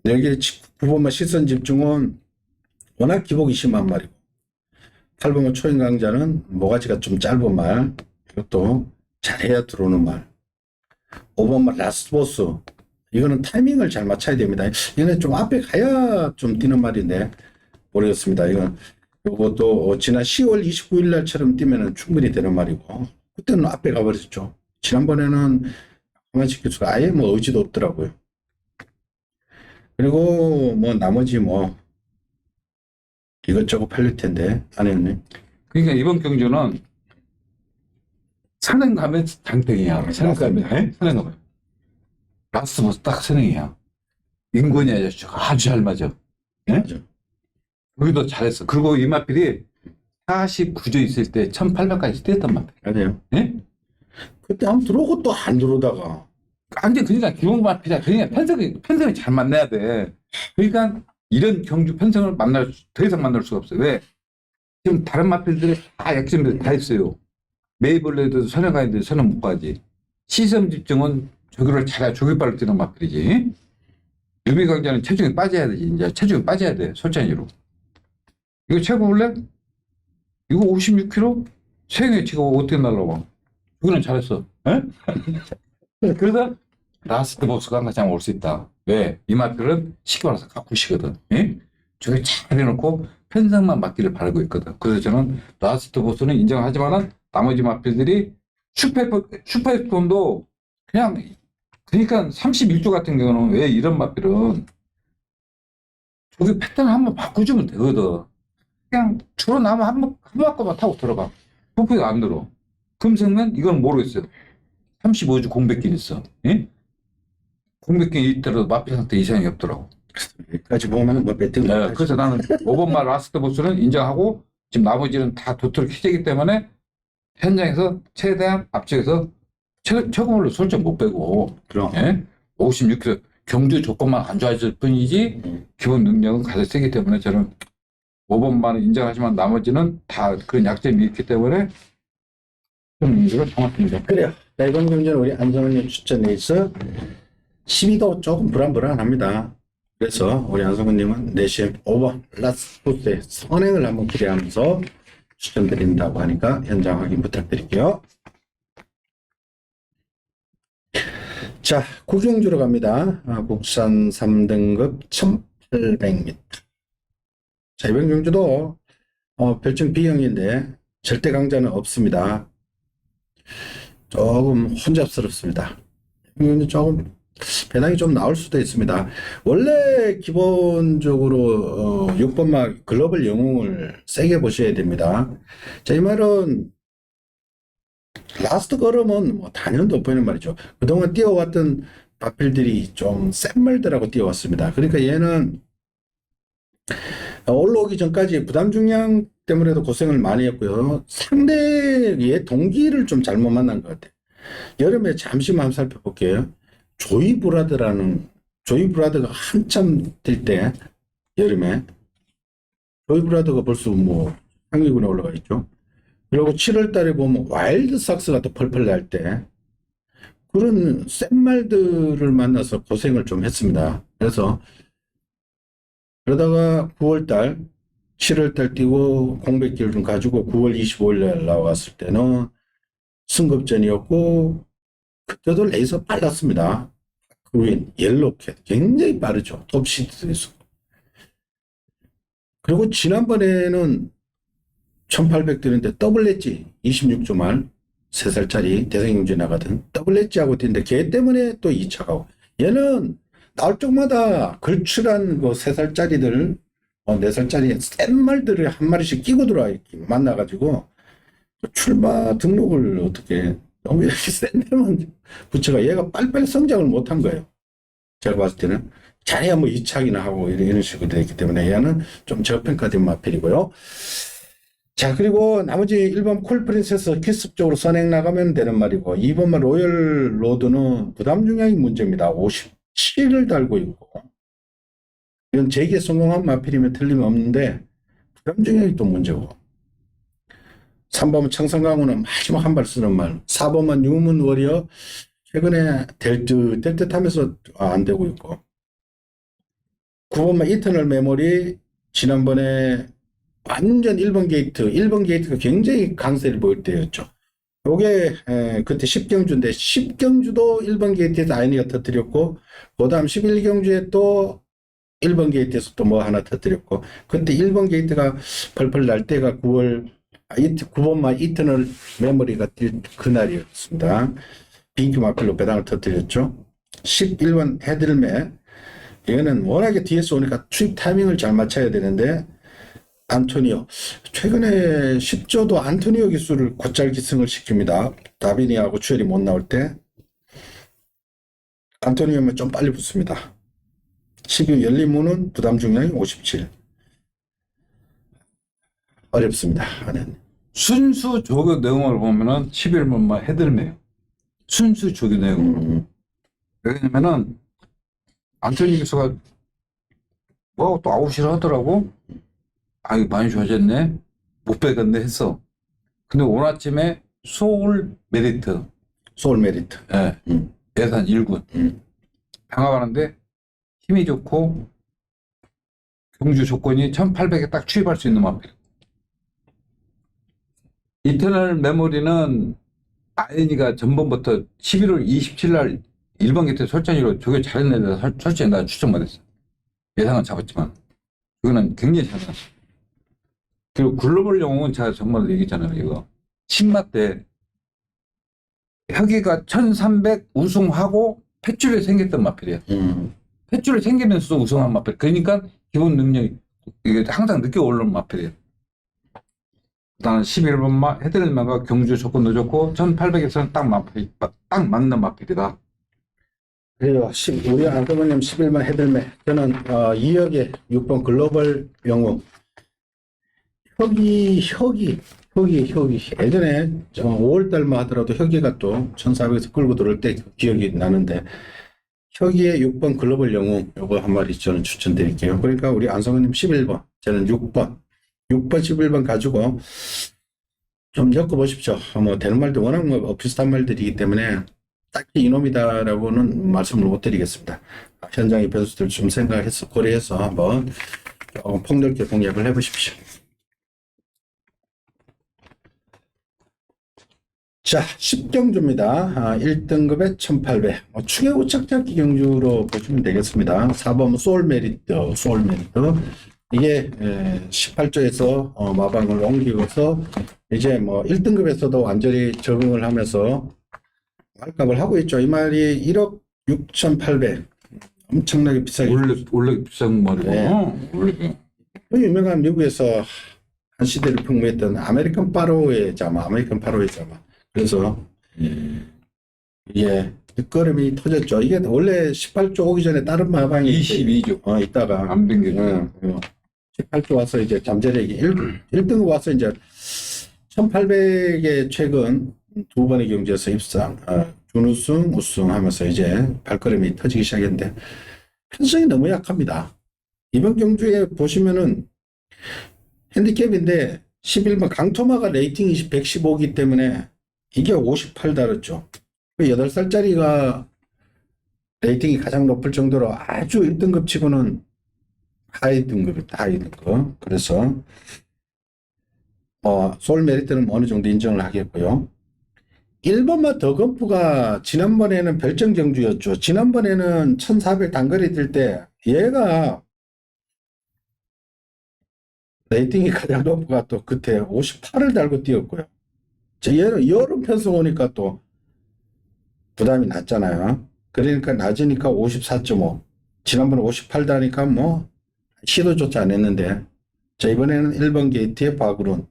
여기 9번은 시선 집중은 워낙 기복이 심한 말이고 8번은 초인 강자는 모가지가 좀 짧은 말, 이것도 잘해야 들어오는 말. 5번은 라스트 보스, 이거는 타이밍을 잘 맞춰야 됩니다. 얘는 좀 앞에 가야 좀 뛰는 말인데 모르겠습니다. 이것도 지난 10월 29일 날처럼 뛰면 충분히 되는 말이고 그때는 앞에 가버렸죠. 지난번에는 하만식 교수가 아예 뭐 의지도 없더라고요. 그리고 뭐 나머지 뭐 이것저것 팔릴 텐데 안혜연님. 그러니까 이번 경주는 선행 가면 장땡이야. 선행 가면 라스트 보스 딱 선행이야. 인권이 아저씨가 아주 잘 맞아. 예? 맞아. 여기도 잘했어. 그리고 이마필이 49조 있을 때 1800까지 뛰었단 말이야. 아니에요. 예? 그때 한번 들어오고 또 안 들어오다가 완전 그러니까 기본 마필이야. 그러니까 편성이 잘 만나야 돼. 그러니까 이런 경주 편성을 더 이상 만날 수가 없어요. 왜? 지금 다른 마필들이 다 약점들이 다 있어요. 메이블레이드도 선행 가야 돼. 선행 못 가지. 시선 집중은 조교를 잘해. 조교발로 뛰는 마필이지. 유비 강자는 체중이 빠져야 되지. 이제 체중이 빠져야 돼. 솔찬이로. 이거 최고 볼래? 이거 56kg? 세경이 지금 어떻게 날라와? 이거는 잘했어. 에? 그래서 라스트 보스가 가장 올 수 있다. 왜? 이 마필은 쉽게 말해서 가꾸시거든. 예? 저게 잘 해놓고 편성만 맞기를 바라고 있거든. 그래서 저는 라스트 보스는 인정하지만은 나머지 마필들이 슈퍼스톤도 그러니까 31조 같은 경우는 왜 이런 마필은 저기 패턴 한번 바꿔주면 되거든. 그냥 주로 나면 한 바퀴만 타고 들어가. 부피가 안 들어. 금생면 이건 모르겠어요. 35주 공백긴 있어. 예? 공백긴 있더라도 마필 상태 이상이 없더라고. 여기까지 보면 뭐 배팅. 네, 그래서 나는 5번말 라스트 보스는 인정하고 지금 나머지는 다 도토록 희재이기 때문에 현장에서 최대한 앞쪽에서 최고물로 솔직히 못 빼고 그럼. 예? 56kg 경주 조건만 안 좋아질 뿐이지 기본 능력은 가장 세기 때문에 저는 5번만은 인정하지만 나머지는 다 그런 약점이 있기 때문에 좀 이거 정확합니다. 그래요. 자, 이번 경기는 우리 안성훈님 추천에 있어 12도 조금 불안합니다. 그래서 우리 안성훈님은 내심 5번 라스푸스의 선행을 한번 기대하면서 추천드린다고 하니까 현장 확인 부탁드릴게요. 자, 구경주로 갑니다. 국산 3등급 1800m. 자, 이번 경주도 별칭 B형인데 절대 강자는 없습니다. 조금 혼잡스럽습니다. 조금 배당이 좀 나올 수도 있습니다. 원래 기본적으로 6번마 글로벌 영웅을 세게 보셔야 됩니다. 자, 이 말은 라스트 걸음은 뭐 단연 돋보이는 말이죠. 그동안 뛰어왔던 마필들이 좀 센 말들하고 뛰어왔습니다. 그러니까 얘는 올라오기 전까지 부담 중량 때문에도 고생을 많이 했고요. 상대의 동기를 좀 잘못 만난 것 같아요. 여름에 잠시만 한번 살펴볼게요. 조이 브라더가 한참 뛸 때, 여름에 조이 브라더가 벌써 뭐 상위군에 올라가 있죠. 그리고 7월 달에 보면 와일드 삭스가 또 펄펄 날 때 그런 센 말들을 만나서 고생을 좀 했습니다. 그래서 그러다가 9월 달, 7월 달 뛰고 공백기를 좀 가지고 9월 25일 날 나왔을 때는 승급전이었고 그때도 레이서 빨랐습니다. 그 위엔 옐로캣 굉장히 빠르죠. 톱시드에서. 그리고 지난번에는 1800 뛰는데 더블 엣지 26조 말 3살짜리 대성경주에 나가던 더블 엣지하고 뛰는데 걔 때문에 또 2차 가고 얘는 나올 쪽마다 걸출한 그 3살짜리들 4살짜리 센 말들을 한 마리씩 끼고 들어와 만나가지고 출마 등록을 어떻게 너무 이렇게 센 데만 붙여가 얘가 빨리빨리 성장을 못한 거예요. 제가 봤을 때는 잘해야 뭐 2차기나 하고 이런 식으로 되기 때문에 얘는 좀 저평가된 마필이고요. 자, 그리고 나머지 1번 콜프린세스 기습적으로 선행 나가면 되는 말이고 2번만 로열 로드는 부담 중량이 문제입니다. 57을 달고 있고 이건 재기에 성공한 마필이면 틀림없는데 부담 중량이 또 문제고 3번은 청산강호는 마지막 한 발 쓰는 말 4번만 유문 워리어 최근에 될 듯 하면서 안 되고 있고 9번만 이터널 메모리 지난번에 완전 1번 게이트가 굉장히 강세를 보일 때였죠. 요게 그때 10경주인데 10경주도 1번 게이트에서 아이니가 터뜨렸고 그 다음 11경주에 또 1번 게이트에서 또 뭐 하나 터뜨렸고 그때 1번 게이트가 펄펄 날 때가 9번만 이터널 메모리가 뛸 그날이었습니다. 빈큐 마필로 배당을 터뜨렸죠. 11번 헤들메 이거는 워낙에 뒤에서 오니까 투입 타이밍을 잘 맞춰야 되는데 안토니오 최근에 10조도 안토니오 기술을 곧잘 기승을 시킵니다. 다비니하고 추열이 못 나올 때 안토니오면 좀 빨리 붙습니다. 12 열린문은 부담 중량이 57 어렵습니다. 순수 조교 내용을 보면은 11번만 헤들매요. 순수 조교 내용으로. 왜냐면은 안토니 교수가 뭐하고 또 아웃이라 하더라고. 아, 이거 많이 좋아졌네. 못 빼겠네 했어. 근데 오늘 아침에 소울 메리트. 예. 예산 1군. 평화가는데 힘이 좋고 경주 조건이 1800에 딱 추입할 수 있는 마필. 이터널 메모리는 아이니가 전번부터 11월 27일 날 1번 게이트 설정으로 저게 잘했는데 설정에 나 추천받았어. 예상은 잡았지만 이거는 굉장히 잘했어. 그리고 글로벌 영웅은 제가 전번에 얘기했잖아요. 이거 신마 때 혁이가 1300 우승하고 탯줄이 생겼던 마필이야. 탯줄이 생기면서 우승한 마필. 그러니까 기본 능력이 이게 항상 늦게 올라오는 마필이에요. 일단 11번마 헤드랜드가 경주 조건도 좋고 1800에서는 딱 맞는 마필이다. 그래요. 우리 안성훈님 11번 헤들메 저는 2역에 6번 글로벌 영웅 혁이 예전에 5월달만 하더라도 혁이가 또 1400에서 끌고 들어올 때 기억이 나는데 혁이의 6번 글로벌 영웅 요거 한 마리 저는 추천드릴게요. 그러니까 우리 안성훈님 11번, 저는 6번 11번 가지고 좀 엮어보십시오. 뭐 되는 말도 워낙 뭐 비슷한 말들이기 때문에 딱히 이놈이다라고는 말씀을 못 드리겠습니다. 현장의 변수들 좀 생각해서 고려해서 한번 조금 폭넓게 공략을 해보십시오. 자, 10경주입니다. 1등급에 1800. 축의 우착잡기 경주로 보시면 되겠습니다. 4번 소울메리트. 이게 18조에서 마방을 옮기고서 이제 뭐 1등급에서도 완전히 적응을 하면서 말값을 하고 있죠. 이 말이 1억 6,800. 엄청나게 비싸게. 원래 비싼 말이고. 네. 원래. 유명한 미국에서 한 시대를 풍부했던 아메리칸 파로의 자마. 그래서 이게 뒷걸음이 터졌죠. 이게 원래 18조 오기 전에 다른 마방이 22조. 있다가 안 변경이. 18조 와서 이제 잠재력이 1등급 와서 이제 1800의 최근 두 번의 경주에서 입상, 준우승, 우승하면서 이제 발걸음이 터지기 시작했는데 편성이 너무 약합니다. 이번 경주에 보시면은 핸디캡인데 11번 강토마가 레이팅이 115이기 때문에 이게 58 달았죠. 8살짜리가 레이팅이 가장 높을 정도로 아주 1등급 치고는 하이 등급이다. 그래서 소울 메리트는 어느 정도 인정을 하겠고요. 1번마 더건프가 지난번에는 별정 경주였죠. 지난번에는 1400 단거리 뛸 때 얘가 레이팅이 가장 높고 또 그때 58을 달고 뛰었고요. 얘는 여름 편성 오니까 또 부담이 낮잖아요. 그러니까 낮으니까 54.5. 지난번에 58 다니까 뭐 시도조차 안 했는데 자 이번에는 1번 게이트의 바그론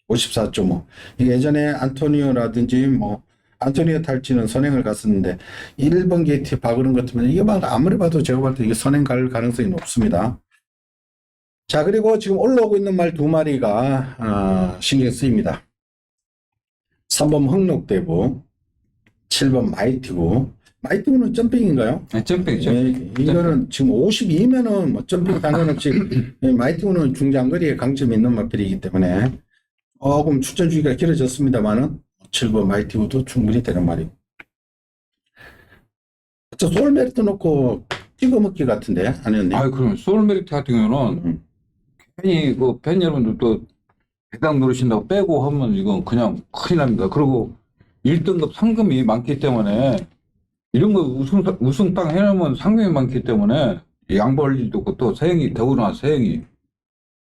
54.5. 이게 예전에 안토니오라든지 뭐 안토니오 탈지는 선행을 갔었는데 1번 게이트의 바그론 같으면 이게 막 아무리 봐도 제가 볼 때 이게 선행 갈 가능성이 높습니다. 자 그리고 지금 올라오고 있는 말 두 마리가 신경 쓰입니다. 3번 흥록대부, 7번 마이티구. 마이티구는 점핑인가요? 네, 점핑이죠. 이거는 지금 52면은 뭐 점핑 상관없이 마이티구는 중장거리에 강점이 있는 마필이기 때문에 조금 추천 주기가 길어졌습니다만은 7번 마이티구도 충분히 되는 말이고. 소울메리트 놓고 찍어 먹기 같은데 아니었네. 그럼 소울메리트 같은 경우는 괜히 팬 여러분들도 배당 누르신다고 빼고 하면 이건 그냥 큰일 납니다. 그리고 1등급 상금이 많기 때문에 이런 거 우승 땅 해놓으면 상금이 많기 때문에 양보할 일도 없고 또 세행이 더구나 세행이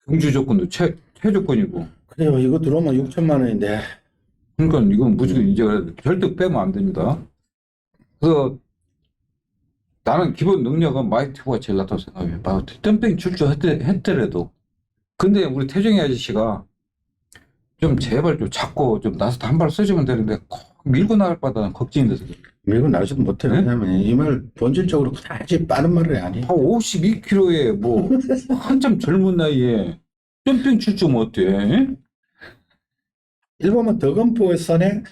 경주 조건도 최조건이고. 그래요. 이거 들어오면 6천만 원인데. 그러니까 이건 무조건 이제 절대 빼면 안 됩니다. 그래서 나는 기본 능력은 마이티브가 제일 낫다고 생각해요. 점핑 출주했더라도. 근데 우리 태정이 아저씨가 좀 제발 좀 잡고 좀 나서서 한 발 써주면 되는데 꼭 밀고 나갈 바다는 걱정이 돼서 그래요. 밀고 나가지도 못해요. 왜냐면 이 말 본질적으로 그다지 빠른 말이 아니에요. 52kg에 뭐 한참 젊은 나이에 점핑 출주면 어때? 1번은 더건포의 선에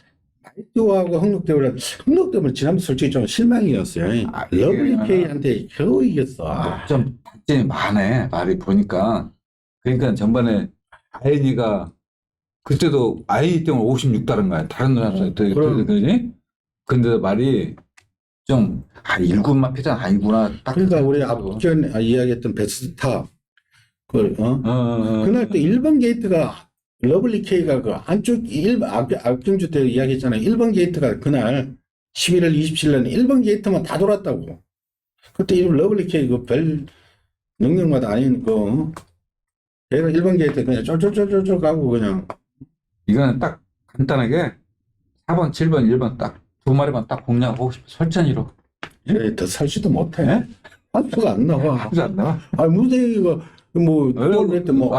마이티오하고 흥록대부는 지난번 솔직히 좀 실망이었어요. 러블리케이한테 겨우 이겼어. 좀 단점이 많아 말이 보니까. 그러니까 전반에 아이니가 그때도 아이 때문에 56 다른 거야. 다른 사람한테 그러지? 근데 말이 좀 1군만 패전 아니구나. 딱 그러니까 우리 앞전 이야기했던 베스트탑 그날 또 1번 게이트가 러블리 K가 그 안쪽 앞경주 때 이야기했잖아요. 1번 게이트가 그날 11월 27일 날 1번 게이트만 다 돌았다고. 그때 이름 러블리 K 그 별 능력마다 아닌 걔가 1번 게이트 그냥 쫄쫄쫄쫄 가고 그냥. 이거는 딱 간단하게 4번, 7번, 1번 딱 두 마리만 딱 공략하고 싶어. 설전이로. 더 살지도 못해. 한수가 안 나와. 하지 않나? 무대가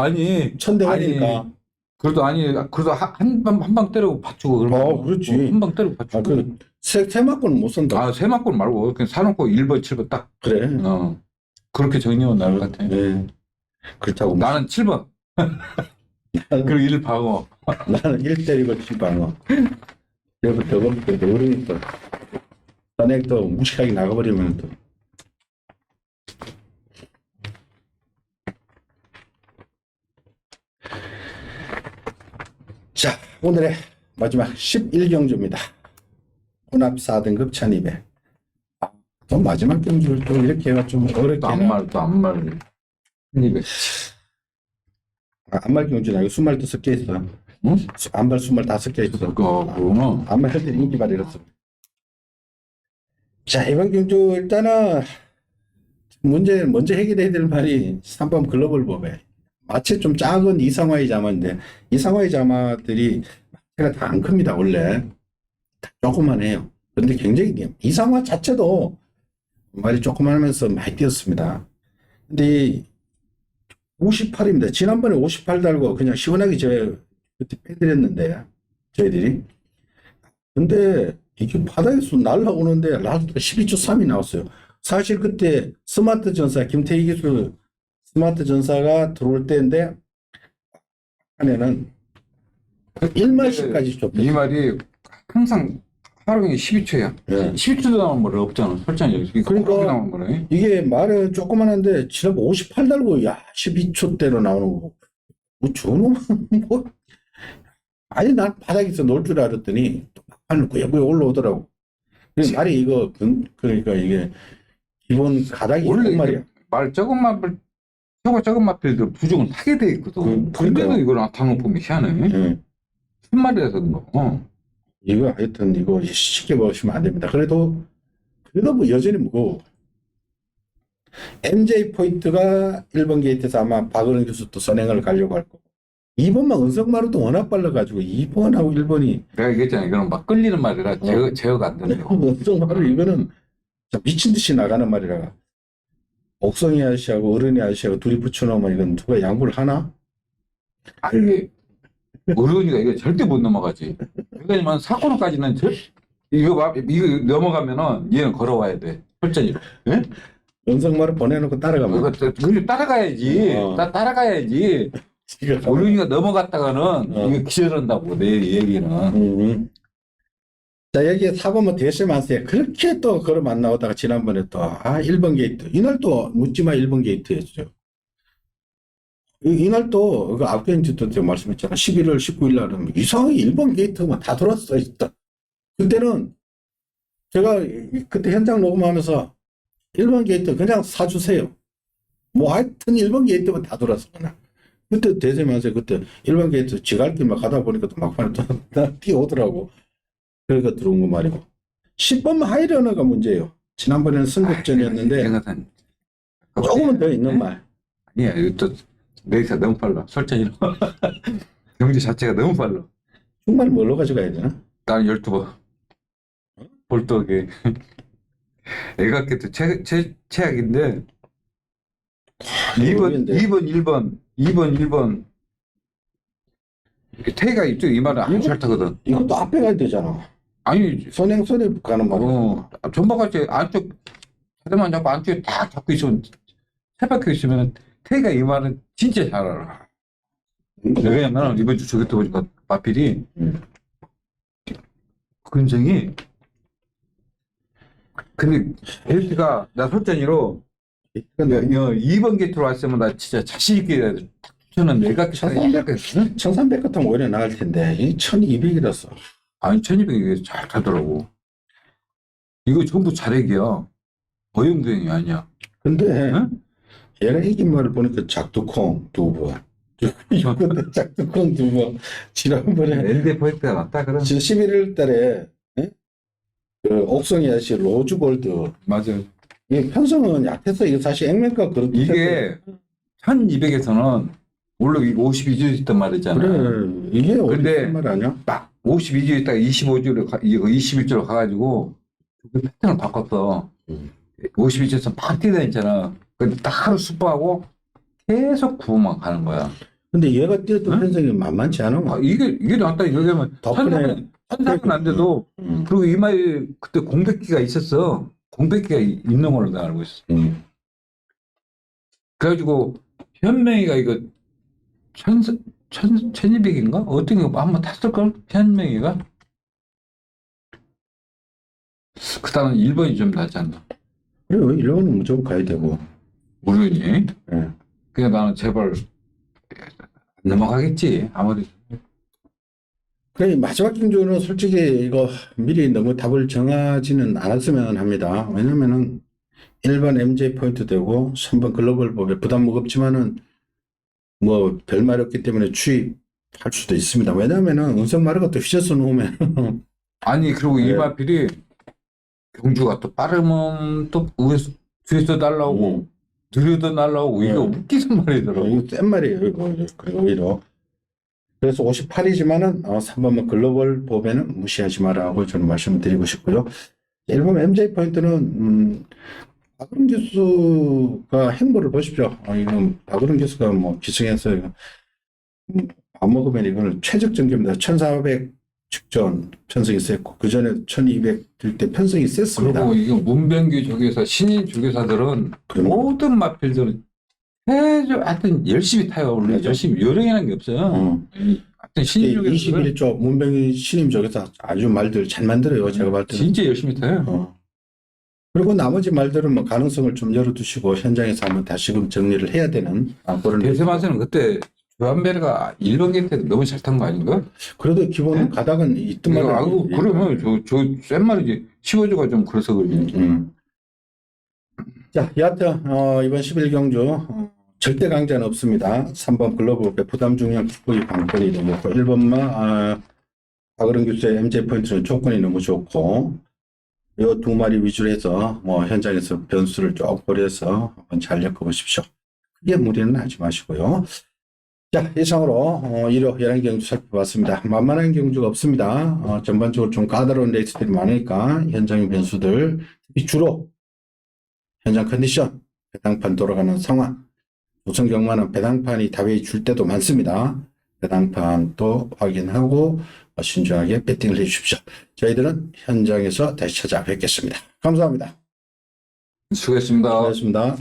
아니 천대가니까. 그래도 한 방 때리고 받치고 그러면. 그렇지. 한 방 때리고 받치고. 세 맞고는 못 산다. 세 맞고는 말고 그냥 사놓고 1번, 7번 딱. 그래. 그렇게 정리하면 나을 것 같아. 네. 그렇다고. 나는 7번. 그리고 1 방어. 나는 1 때리고 7 방어. 그래서 저번부터 어려니까 선액도 무식하게 나가버리면 또 오늘의 마지막 11경주입니다. 혼합 4등급 1200. 또 마지막 경주를 또 이렇게 해가 좀 어렵게. 또 안말 1200. 안말 경주는 아니고 순말도 섞여 있어. 응? 안말 순말 다 섞여 있어. 그거는 안말 할 때 인기 발휘했어. 자, 이번 경주 일단은 문제 먼저 해결해야 될 말이 3번 글로벌 법에 마치 좀 작은 이상화의 자마인데, 이상화의 자마들이 마체가 다 안 큽니다. 원래 다 조그만해요. 그런데 굉장히 이상화 자체도 말이 조그만하면서 많이 뛰었습니다. 근데 58입니다. 지난번에 58 달고 그냥 시원하게 제가 그때 빼드렸는데 저희들이. 근데 이게 바닥에서 날라오는데 라스트가 12.3이 나왔어요. 사실 그때 스마트 전사, 김태희 기술 스마트 전사가 들어올 때인데 안에는 1만씩까지 줬대요. 이 말이 항상 하루 종일 12초야. 예. 12초도 나오는 말이 없잖아. 설정이. 그러니까 나오는 거네. 이게 말은 조그만한데 지난번 58 달고 야 12초대로 나오는 거고 뭐 저놈은 뭐 아니 난 바닥에서 놀 줄 알았더니 또 막판을 꾸역꾸역 올라오더라고. 그래서 말이 이거 그러니까 이게 기본 가닥이 원래 있단 말이야. 말 적은 맛을 적은 맛들도 부족은 하게 돼 있거든. 그러니까요. 근데도 이걸 나타놓고 보면 희한해. 예. 순말이라서 그런 거. 이거 하여튼 이거 쉽게 보시면 안 됩니다. 그래도 뭐 여전히 무거워. MJ 포인트가 1번 게이트에서 아마 박은영 교수 또 선행을 가려고 할 거고 2번만 은석마루도 워낙 빨라가지고 2번하고 1번이 내가 얘기했잖아. 이거는 막 끌리는 말이라 제어가 안 되는 거. 은석마루 이거는 미친 듯이 나가는 말이라. 옥성이 아저씨하고 어른이 아저씨하고 둘이 붙여놓으면 이건 누가 양보를 하나? 아니, 어른이가 이거 절대 못 넘어가지. 왜냐면 사고로까지는 이거 넘어가면은 얘는 걸어와야 돼. 설전이로. 예? 은석마루 보내놓고 따라가면 이거 따라가야지. 따라가야지. 어른이가 넘어갔다가는 이거 기절한다고 내 얘기는. 자, 여기에 4번은 대세만세 그렇게 또 걸음 안 나오다가 지난번에 또 1번 게이트 이날 또 묻지마 1번 게이트였죠. 이날 또 그 앞경주 때 말씀했잖아. 11월 19일 날은 이상하게 1번 게이트만 다 돌았어 있다. 그때는 제가 그때 현장 녹음하면서 1번 게이트 그냥 사주세요. 뭐 하여튼 1번 게이트만 다 돌았어 그냥. 그때 대세만세 그때 1번 게이트 지갈길만 가다 보니까 또 막판에 또 뛰어오더라고. 그러니까 들어온 거 말이고 10번만 하이러너가 문제예요. 지난번에는 승급전이었는데 조금은 더 있는 말. 아니야. 이거 또 내기사 너무 빨라. 설전이로. 경제 자체가 너무 빨라. 정말 뭘로 가져가야 되나? 나는 12번. 볼떡에. 애가께도 최악인데 2번, 1번. 태가 이쪽 이 말은 안 찰타거든. 이것도 앞에 가야 되잖아. 아니, 선행선에 가는 말이야. 전방같이 안쪽, 차대만 잡고 안쪽에 딱 잡고 있으면, 세박혀 있으면, 태가 이 말은 진짜 잘 알아. 왜냐면, 이번 주 저기 또 보니까, 마필이, 근성이, 근데, 벨트가, 나 솔전이로, 2번 게이트로 왔으면 나 진짜 자신있게, 저는 내가 1300 같으면 오히려 나을 텐데, 이 1200이라서. 아니, 1200이 잘 타더라고. 이거 전부 자력이야. 어영부영이 아니야. 근데, 응? 얘가 이긴 말을 보니까 작두콩 2번. 이번에 작두콩 2번. 지난번에, 엔데 포인트가 낫다, 그럼. 11월 달에, 그 옥성이 아저씨 로즈골드. 맞아요. 이 편성은 약해서 이게 사실 액면가 그렇게. 이게 1200에서는 원래 이거 52주 있단 말이잖아. 그래, 이게 근데 어디 말 아니야? 딱 52주 있다가 25주로 이거 21주로 가가지고 그 패턴을 바꿨어. 52주에서 막 뛰어다녔잖아. 근데 딱 하루 숙박하고 계속 구호만 가는 거야. 근데 얘가 뛰었던 편성이 만만치 않아. 이게 낫다. 이거면 천상은 안 돼도 그리고 이마에 그때 공백기가 있었어. 공백기가 있는 걸로 내가 알고 있어. 그래가지고 현명이가 이거 1200인가? 어떤 거 한번 탔을걸? 현명이가? 그 다음은 1번이 좀 낫지 않나? 그래, 1번은 무조건 가야 되고. 우연히. 예. 그냥 나는 제발 안 넘어가겠지. 아무리. 그래, 마지막 경주는 솔직히 이거 미리 너무 답을 정하지는 않았으면 합니다. 왜냐면은 1번 MJ 포인트 되고 3번 글로벌 법에 부담 무겁지만은 뭐 별말 없기 때문에 추입할 수도 있습니다. 왜냐면은 운석마루가 또 휘저어 놓으면 아니, 그리고 이 네. 마필이 경주가 또 빠르면 또 뒤에서 날라오고, 음. 느려도 날라오고, 이게 네. 웃기는 말이더라고. 이거 센 말이에요, 이거. 오히려. 그래서 58이지만은 3번은 글로벌 법에는 무시하지 마라고 저는 말씀드리고 싶고요. 1번 MJ 포인트는 박은영 교수가 행보를 보십시오. 이건 박은영 교수가 뭐 기승해서 이거 안 먹으면 이거는 최적 정규입니다. 1400 직전 편성이 셌고 그 전에 1200 들 때 편성이 셌습니다. 그리고 이거 문병규 조교사, 신인 조교사들은 그럼 모든 마필들은 하여튼 열심히 타요. 원래 맞아. 열심히 요령이라는 게 없어요. 하여튼 신인 조교사들은 21조 문병희 신임 쪽에서 아주 말들 잘 만들어요. 제가 볼 때는. 진짜 열심히 타요. 그리고 나머지 말들은 뭐 가능성을 좀 열어두시고 현장에서 한번 다시금 정리를 해야 되는 그런. 대세마스는 그때 조한배가 1번 갱 때도 너무 잘 탄 거 아닌가? 그래도 기본 네? 가닥은 있더만. 아이고, 그러면 센 말이지. 15조가 좀 그래서 그러지. 자, 여하튼 이번 11경주 절대 강자는 없습니다. 3번 글로벌 부담 중량 국보의 관건이 너무 좋고 1번마 박은영 교수의 MJ 포인트는 조건이 너무 좋고 이 두 마리 위주로 해서 뭐 현장에서 변수를 쭉 고려해서 한번 잘 엮어보십시오. 크게 무리는 하지 마시고요. 자, 이상으로 1호 11경주 살펴봤습니다. 만만한 경주가 없습니다. 전반적으로 좀 까다로운 레이스들이 많으니까 현장의 변수들, 특히 주로 현장 컨디션, 배당판 돌아가는 상황, 우선 경마는 배당판이 답이 줄 때도 많습니다. 배당판도 확인하고 신중하게 배팅을 해주십시오. 저희들은 현장에서 다시 찾아뵙겠습니다. 감사합니다. 수고했습니다. 수고하셨습니다.